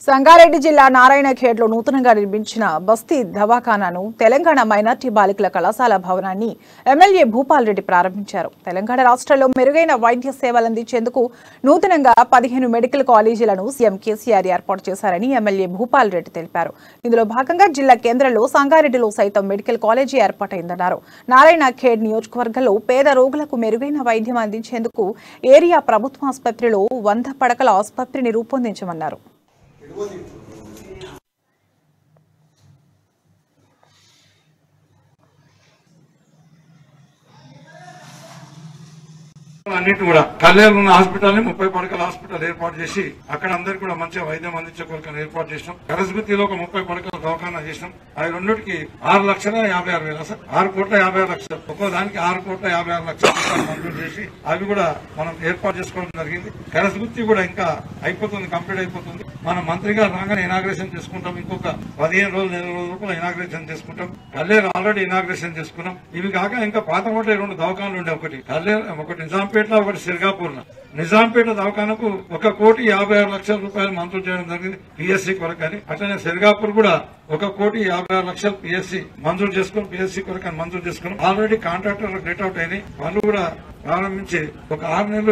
సంగారెడ్డి జిల్లా నారాయణఖేడ్లో నూతనంగా నిర్మించిన బస్తీ దవాఖానాను తెలంగాణ మైనార్టీ బాలికల కళాశాల భవనాన్ని ఎమ్మెల్యే భూపాల్ రెడ్డి ప్రారంభించారు. తెలంగాణ రాష్ట్రంలో మెరుగైన వైద్య సేవలు అందించేందుకు నూతనంగా 15 మెడికల్ కాలేజీలను సీఎం కేసీఆర్ ఏర్పాటు చేశారని ఎమ్మెల్యే భూపాల్ రెడ్డి తెలిపారు. ఇందులో భాగంగా జిల్లా కేంద్రంలో సంగారెడ్డిలో సైతం మెడికల్ కాలేజీ ఏర్పాటైందన్నారు. నారాయణఖేడ్ నియోజకవర్గంలో పేద రోగులకు మెరుగైన వైద్యం అందించేందుకు ఏరియా ప్రభుత్వ ఆసుపత్రిలో 100 పడకల ఆసుపత్రిని రూపొందించమన్నారు. అన్నిటి కూడా కళ్యాణ్ ఉన్న హాస్పిటల్ ని 30 పడకల హాస్పిటల్ ఏర్పాటు చేసి అక్కడ అందరికి కూడా మంచిగా వైద్యం అందించే కొరకు ఏర్పాటు చేసినాం. కరస్గుత్తిలో ఒక 30 పడకల దవాఖానా చేసినాం. అవి రెండుకి 6,56,000 సార్ 6,56,00,000 ఒక్కో దానికి 6,56,00,000 మంజూరు చేసి అవి కూడా మనం ఏర్పాటు చేసుకోవడం జరిగింది. కరస్గుత్తి కూడా ఇంకా అయిపోతుంది, కంప్లీట్ అయిపోతుంది. మన మంత్రి గారు రాగానే ఇనాగ్రేషన్ చేసుకుంటాం. ఇంకొక 15 రోజులు 20 రోజుల లోపల ఇనాగ్రేషన్ చేసుకుంటాం. కళ్యాణ్ ఆల్రెడీ ఇనాగ్రేషన్ చేసుకున్నాం. ఇవి కాక ఇంకా పాత కోట 2 దవాఖానాలు ఉండే, ఒకటి కళ్యాణ్, ఒకటి నిజాంపేటలో, ఒకటి సిర్గాపూర్ లో. నిజాంపేట దవాఖానకు 1,56,00,000 మంజూరు చేయడం జరిగింది పిఎస్సీ కొరకు అని. అట్లనే సిర్గాపూర్ కూడా 1,56,00,000 పిఎస్సీ మంజూరు చేసుకుని పిఎస్సీ కొరకు మంజూరు చేసుకున్నాం. ఆల్రెడీ కాంట్రాక్టర్ డేట్ అవుట్ అయినాయి. వాళ్ళు కూడా ప్రారంభించి ఒక 6 నెలలు